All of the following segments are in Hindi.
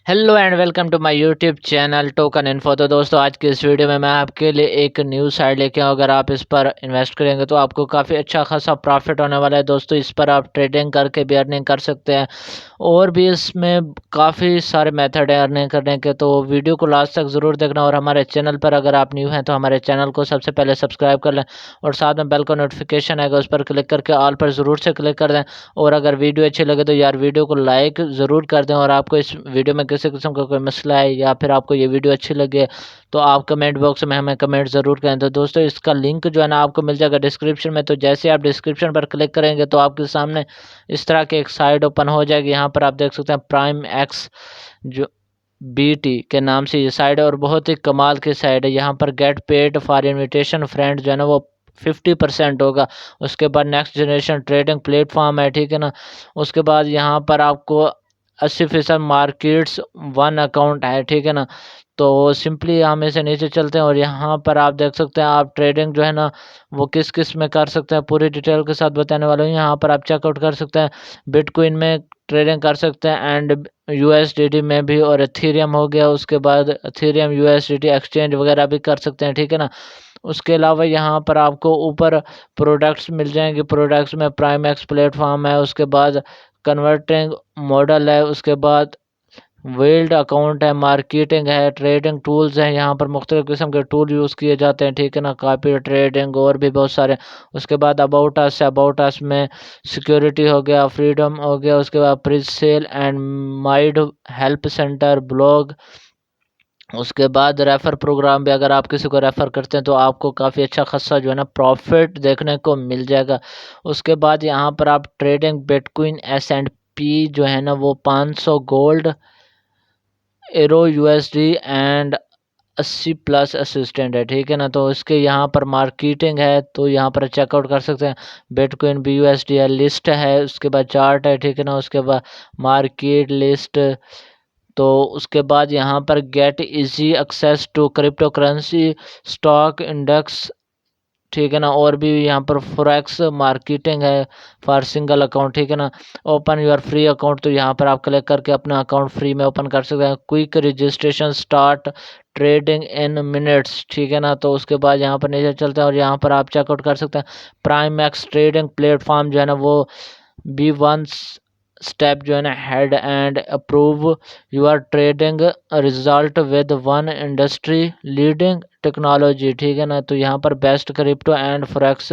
Hello and welcome to my YouTube channel token info. तो दोस्तों आज की इस वीडियो में मैं आपके लिए एक न्यू साइट लेके आऊँ। अगर आप इस पर इन्वेस्ट करेंगे तो आपको काफ़ी अच्छा खासा प्रॉफिट होने वाला है। दोस्तों इस पर आप ट्रेडिंग करके भी अर्निंग कर सकते हैं और भी इसमें काफ़ी सारे मेथड है अर्निंग करने के। तो वीडियो को लास्ट तक ज़रूर देखना और हमारे चैनल पर अगर आप न्यू हैं तो हमारे चैनल को सबसे पहले सब्सक्राइब कर लें और साथ में बेल का नोटिफिकेशन आएगा उस पर क्लिक करके ऑल पर ज़रूर से क्लिक कर दें। और अगर वीडियो अच्छी लगे तो यार वीडियो को लाइक ज़रूर कर दें। और आपको इस वीडियो में किसी किस्म का कोई मसला है या फिर आपको ये वीडियो अच्छी लगे तो आप कमेंट बॉक्स में हमें कमेंट ज़रूर करें। तो दोस्तों इसका लिंक जो है ना आपको मिल जाएगा डिस्क्रिप्शन में। तो जैसे आप डिस्क्रिप्शन पर क्लिक करेंगे तो आपके सामने इस तरह की एक साइट ओपन हो जाएगी। यहाँ पर आप देख सकते हैं प्राइम एक्स जो BT के नाम से ये साइट है और बहुत ही कमाल की साइट है। यहाँ पर get paid for invitation friend जो है ना वो 50% होगा। उसके बाद नेक्स्ट जनरेशन ट्रेडिंग प्लेटफॉर्म है, ठीक है ना। उसके बाद यहाँ पर आपको 80% मार्केट्स वन अकाउंट है, ठीक है ना। तो सिंपली हम इसे नीचे चलते हैं और यहाँ पर आप देख सकते हैं आप ट्रेडिंग जो है ना वो किस किस में कर सकते हैं पूरी डिटेल के साथ बताने वाला हूँ। यहाँ पर आप चेकआउट कर सकते हैं, बिटकॉइन में ट्रेडिंग कर सकते हैं एंड USDT में भी, और एथेरियम हो गया। उसके बाद एथेरियम USDT एक्सचेंज वगैरह भी कर सकते हैं, ठीक है ना। उसके अलावा यहाँ पर आपको ऊपर प्रोडक्ट्स मिल जाएंगे। प्रोडक्ट्स में प्राइम एक्स प्लेटफॉर्म है, उसके बाद कन्वर्टिंग मॉडल है, उसके बाद वेल्ड अकाउंट है, मार्केटिंग है, ट्रेडिंग टूल्स हैं। यहाँ पर मुख्तलिफ़ किस्म के टूल यूज़ किए जाते हैं, ठीक है ना। कॉपी ट्रेडिंग और भी बहुत सारे। उसके बाद अबाउट अस है, अबाउट अस में सिक्योरिटी हो गया, फ्रीडम हो गया। उसके बाद प्रिस सेल एंड माइड हेल्प सेंटर ब्लॉग। उसके बाद रेफ़र प्रोग्राम भी, अगर आप किसी को रेफ़र करते हैं तो आपको काफ़ी अच्छा खासा जो है ना प्रॉफिट देखने को मिल जाएगा। उसके बाद यहाँ पर आप ट्रेडिंग बिटकॉइन S&P जो है ना वो 500 gold arrow USD and 80+ assistant है, ठीक है ना। तो इसके यहाँ पर मार्केटिंग है तो यहाँ पर चेकआउट कर सकते हैं। बिटकॉइन BUSD है, लिस्ट है, उसके बाद चार्ट है, ठीक है ना। उसके बाद मार्केट लिस्ट। तो उसके बाद यहाँ पर get easy access to crypto currency stock index, ठीक है ना। और भी यहाँ पर फॉरेक्स मार्केटिंग है फॉर सिंगल अकाउंट, ठीक है ना। ओपन योर फ्री अकाउंट, तो यहाँ पर आप क्लिक करके अपना अकाउंट फ्री में ओपन कर सकते हैं। Quick registration start trading in minutes, ठीक है ना। तो उसके बाद यहाँ पर नीचे चलते हैं और यहाँ पर आप चेकआउट कर सकते हैं। प्राइम एक्स ट्रेडिंग प्लेटफॉर्म जो है ना वो B1 स्टेप जो है ना head and approve your trading result with one industry leading technology, ठीक है ना। तो यहाँ पर best crypto and forex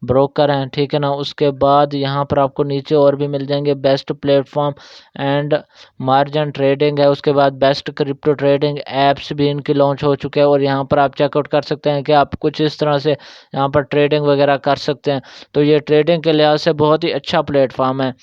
broker हैं, ठीक है ना। उसके बाद यहाँ पर आपको नीचे और भी मिल जाएंगे best platform and margin trading है। उसके बाद बेस्ट क्रिप्टो ट्रेडिंग ऐप्स भी इनके लॉन्च हो चुके हैं और यहाँ पर आप चेकआउट कर सकते हैं कि आप कुछ इस तरह से यहाँ पर ट्रेडिंग वगैरह कर सकते हैं। तो ये ट्रेडिंग के लिहाज से बहुत ही अच्छा प्लेटफॉर्म है।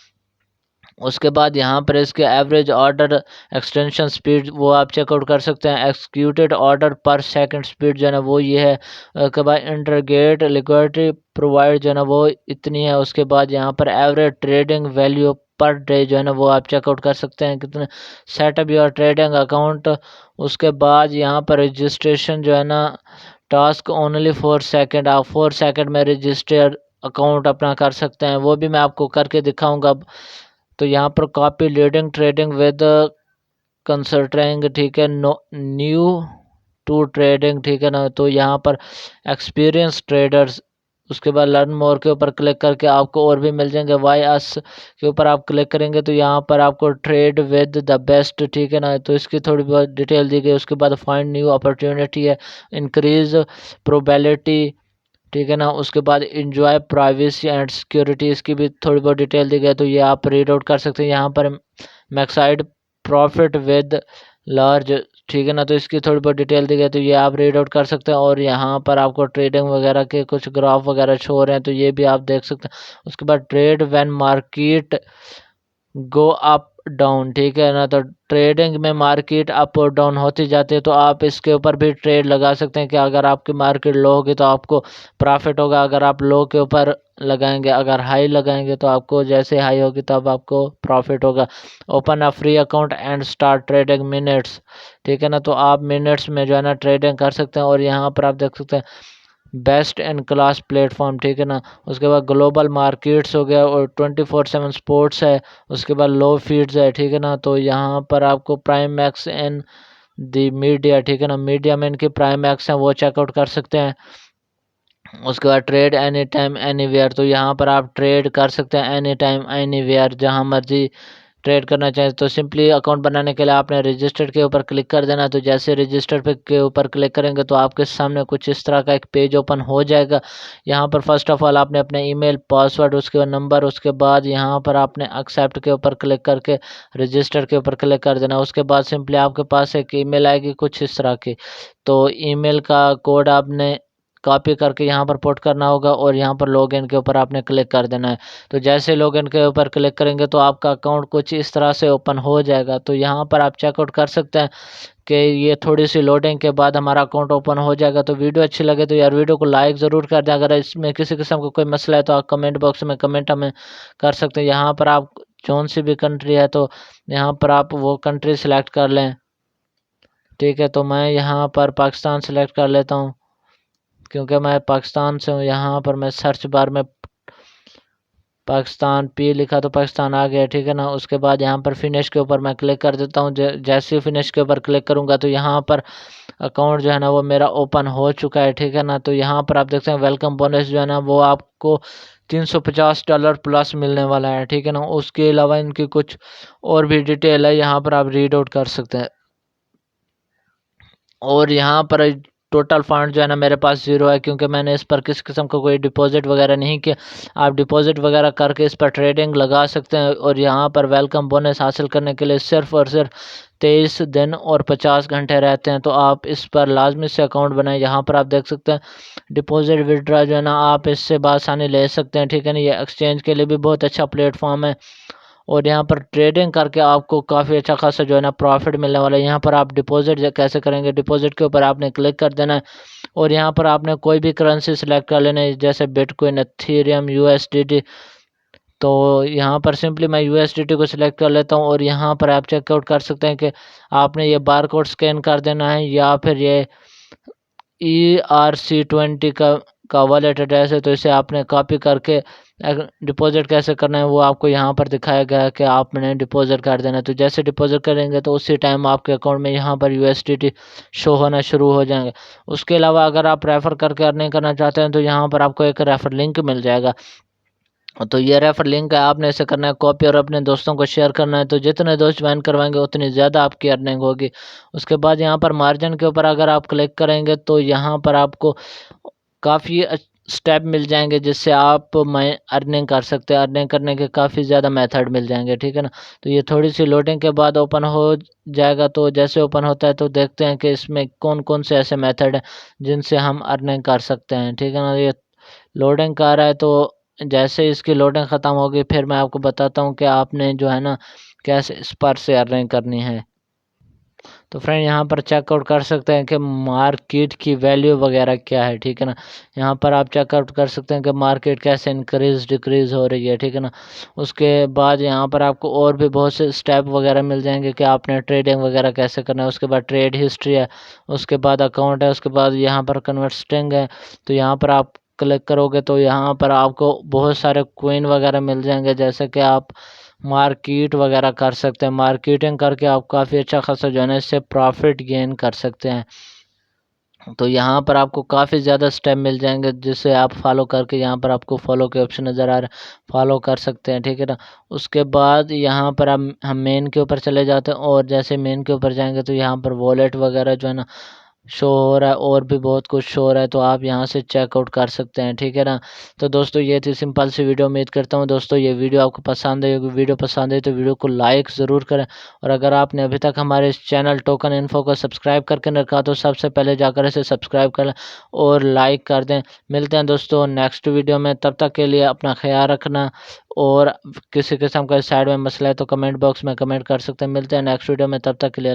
उसके बाद यहाँ पर इसके एवरेज ऑर्डर एक्सटेंशन स्पीड वो आप चेकआउट कर सकते हैं। एक्सिक्यूटेड ऑर्डर पर सेकंड स्पीड जो है ना वो ये है। उसके बाद इंटरगेट लिक्विडिटी प्रोवाइड जो है ना वो इतनी है। उसके बाद यहाँ पर average trading value per day जो है ना वो आप चेकआउट कर सकते हैं कितने। Setup your trading account. उसके बाद यहाँ पर रजिस्ट्रेशन जो है ना टास्क ओनली 4 सेकेंड, आप 4 सेकेंड में रजिस्टर अकाउंट अपना कर सकते हैं, वो भी मैं आपको करके दिखाऊंगा। तो यहाँ पर copy leading trading with consulting, ठीक है। न्यू टू ट्रेडिंग, ठीक है ना। तो यहाँ पर एक्सपीरियंस ट्रेडर्स, उसके बाद लर्न मोर के ऊपर क्लिक करके आपको और भी मिल जाएंगे। वाई अस के ऊपर आप क्लिक करेंगे तो यहाँ पर आपको ट्रेड विद द बेस्ट, ठीक है ना। तो इसकी थोड़ी बहुत डिटेल दी गई। उसके बाद फाइंड न्यू अपॉर्चुनिटी है, इंक्रीज प्रोबेबिलिटी, ठीक है ना। उसके बाद इंजॉय प्राइवेसी एंड सिक्योरिटी, इसकी भी थोड़ी बहुत डिटेल दी गई तो ये आप रीड आउट कर सकते हैं। यहाँ पर मैक्साइड प्रॉफिट विद लार्ज, ठीक है ना। तो इसकी थोड़ी बहुत डिटेल दी गई तो ये आप रीड आउट कर सकते हैं। और यहाँ पर आपको ट्रेडिंग वगैरह के कुछ ग्राफ वगैरह शो हो रहे हैं तो ये भी आप देख सकते हैं। उसके बाद trade when market go up down, ठीक है ना। तो ट्रेडिंग में मार्केट अप और डाउन होती जाती है तो आप इसके ऊपर भी ट्रेड लगा सकते हैं कि अगर आपकी मार्केट लो होगी तो आपको प्रॉफिट होगा, अगर आप लो के ऊपर लगाएंगे, अगर हाई लगाएंगे तो आपको जैसे हाई होगी तब आपको प्रॉफिट होगा। Open a free account and start trading minutes, ठीक है ना। तो आप मिनट्स में जो है ना ट्रेडिंग कर सकते हैं। और यहाँ पर आप देख सकते हैं बेस्ट इन क्लास प्लेटफॉर्म, ठीक है ना। उसके बाद ग्लोबल मार्केट्स हो गया और 24/7 स्पोर्ट्स है। उसके बाद लो फीड्स है, ठीक है ना। तो यहाँ पर आपको प्राइम एक्स एन दी मीडिया, ठीक है ना, मीडिया में इनके प्राइम एक्स हैं वो चेकआउट कर सकते हैं। उसके बाद ट्रेड एनी टाइम एनीवेयर, तो यहाँ पर आप ट्रेड कर सकते हैं एनी टाइम एनीवेयर, जहाँ मर्जी ट्रेड करना चाहें। तो सिंपली अकाउंट बनाने के लिए आपने रजिस्टर के ऊपर क्लिक कर देना। तो जैसे रजिस्टर पे के ऊपर क्लिक करेंगे तो आपके सामने कुछ इस तरह का एक पेज ओपन हो जाएगा। यहाँ पर फर्स्ट ऑफ ऑल आपने अपने ईमेल पासवर्ड, उसके बाद नंबर, उसके बाद यहाँ पर आपने एक्सेप्ट के ऊपर क्लिक करके रजिस्टर के ऊपर क्लिक कर देना। उसके बाद सिंपली आपके पास एक ईमेल आएगी कुछ इस तरह की। तो ईमेल का कोड आपने कॉपी करके यहाँ पर पुट करना होगा और यहाँ पर लॉगिन के ऊपर आपने क्लिक कर देना है। तो जैसे लॉगिन के ऊपर क्लिक करेंगे तो आपका अकाउंट कुछ इस तरह से ओपन हो जाएगा। तो यहाँ पर आप चेकआउट कर सकते हैं कि ये थोड़ी सी लोडिंग के बाद हमारा अकाउंट ओपन हो जाएगा। तो वीडियो अच्छी लगे तो यार वीडियो को लाइक ज़रूर कर दें। अगर इसमें किसी किस्म का कोई मसला है तो आप कमेंट बॉक्स में कमेंट हमें कर सकते हैं। यहाँ पर आप कौन सी भी कंट्री है तो यहाँ पर आप वो कंट्री सेलेक्ट कर लें, ठीक है। तो मैं यहाँ पर पाकिस्तान सेलेक्ट कर लेता हूँ क्योंकि मैं पाकिस्तान से हूँ। यहाँ पर मैं सर्च बार में पाकिस्तान पी लिखा तो पाकिस्तान आ गया, ठीक है ना। उसके बाद यहाँ पर फिनिश के ऊपर मैं क्लिक कर देता हूँ। जैसे ही फिनिश के ऊपर क्लिक करूँगा तो यहाँ पर अकाउंट जो है ना वो मेरा ओपन हो चुका है, ठीक है ना। तो यहाँ पर आप देखते हैं वेलकम बोनस जो है ना वो आपको $350 प्लस मिलने वाला है, ठीक है ना। उसके अलावा इनकी कुछ और भी डिटेल है, यहाँ पर आप रीड आउट कर सकते हैं। और यहाँ पर टोटल फंड जो है ना मेरे पास 0 है क्योंकि मैंने इस पर किसी किस्म का कोई डिपॉजिट वगैरह नहीं किया। आप डिपॉजिट वगैरह करके इस पर ट्रेडिंग लगा सकते हैं। और यहाँ पर वेलकम बोनस हासिल करने के लिए सिर्फ और सिर्फ 23 दिन और 50 घंटे रहते हैं। तो आप इस पर लाजमी से अकाउंट बनाएं। यहाँ पर आप देख सकते हैं डिपॉजिट विड्रा जो है ना आप इससे बासानी ले सकते हैं, ठीक है ना। ये एक्सचेंज के लिए भी बहुत अच्छा प्लेटफॉर्म है और यहाँ पर ट्रेडिंग करके आपको काफ़ी अच्छा खासा जो है ना प्रॉफिट मिलने वाला है। यहाँ पर आप डिपॉजिट कैसे करेंगे, डिपॉजिट के ऊपर आपने क्लिक कर देना है और यहाँ पर आपने कोई भी करेंसी सिलेक्ट कर लेना है, जैसे बिटकॉइन, एथेरियम, यूएसडीटी। तो यहाँ पर सिंपली मैं यूएसडीटी को सिलेक्ट कर लेता हूँ और यहाँ पर आप चेकआउट कर सकते हैं कि आपने ये बार कोड स्कैन कर देना है या फिर ये ERC20 का वॉलेट एड्रेस है। तो इसे आपने कॉपी करके डिपॉजिट कैसे करना है वो आपको यहाँ पर दिखाया गया है कि आपने डिपॉजिट कर देना है। तो जैसे डिपॉजिट करेंगे तो उसी टाइम आपके अकाउंट में यहाँ पर USDT शो होना शुरू हो जाएंगे। उसके अलावा अगर आप रेफ़र करके अर्निंग करना चाहते हैं तो यहाँ पर आपको एक रेफ़र लिंक मिल जाएगा। तो ये रेफर लिंक है, आपने इसे करना है कॉपी और अपने दोस्तों को शेयर करना है। तो जितने दोस्त ज्वाइन करवाएंगे उतनी ज़्यादा आपकी अर्निंग होगी। उसके बाद यहाँ पर मार्जिन के ऊपर अगर आप क्लिक करेंगे तो यहाँ पर आपको काफ़ी स्टेप मिल जाएंगे जिससे आप मैं अर्निंग कर सकते हैं। अर्निंग करने के काफ़ी ज़्यादा मेथड मिल जाएंगे, ठीक है ना। तो ये थोड़ी सी लोडिंग के बाद ओपन हो जाएगा। तो जैसे ओपन होता है तो देखते हैं कि इसमें कौन कौन से ऐसे मेथड हैं जिनसे हम अर्निंग कर सकते हैं, ठीक है ना। ये लोडिंग कर रहा है तो जैसे इसकी लोडिंग ख़त्म होगी फिर मैं आपको बताता हूँ कि आपने जो है ना कैसे इस पर से अर्निंग करनी है। तो फ्रेंड यहाँ पर चेकआउट कर सकते हैं कि मार्केट की वैल्यू वगैरह क्या है, ठीक है ना। यहाँ पर आप चेकआउट कर सकते हैं कि मार्केट कैसे इंक्रीज डिक्रीज हो रही है, ठीक है ना। उसके बाद यहाँ पर आपको और भी बहुत से स्टेप वगैरह मिल जाएंगे कि आपने ट्रेडिंग वगैरह कैसे करना है। उसके बाद ट्रेड हिस्ट्री है, उसके बाद अकाउंट है, उसके बाद यहाँ पर कन्वर्टिंग है। तो यहाँ पर आप क्लिक करोगे तो यहाँ पर आपको बहुत सारे कॉइन वगैरह मिल जाएंगे जैसे कि आप मार्केट वगैरह कर सकते हैं। मार्केटिंग करके आप काफ़ी अच्छा खासा जो है ना इससे प्रॉफिट गेन कर सकते हैं। तो यहाँ पर आपको काफ़ी ज़्यादा स्टेप मिल जाएंगे जिसे आप फॉलो करके यहाँ पर आपको फॉलो के ऑप्शन नज़र आ रहे हैं, फॉलो कर सकते हैं, ठीक है ना। उसके बाद यहाँ पर हम मेन के ऊपर चले जाते हैं और जैसे मेन के ऊपर जाएंगे तो यहाँ पर वॉलेट वगैरह जो है ना शो हो रहा है और भी बहुत कुछ शो हो रहा है। तो आप यहाँ से चेकआउट कर सकते हैं, ठीक है ना। तो दोस्तों ये थी सिंपल सी वीडियो। उम्मीद करता हूँ दोस्तों ये वीडियो आपको पसंद आई होगी। वीडियो पसंद आई तो वीडियो को लाइक ज़रूर करें और अगर आपने अभी तक हमारे इस चैनल टोकन इन्फो को सब्सक्राइब करके न रखा तो सबसे पहले जाकर इसे सब्सक्राइब करें और लाइक कर दें। मिलते हैं दोस्तों नेक्स्ट वीडियो में, तब तक के लिए अपना ख्याल रखना। और किसी किस्म का साइड में मसला है तो कमेंट बॉक्स में कमेंट कर सकते हैं। मिलते हैं नेक्स्ट वीडियो में, तब तक के लिए।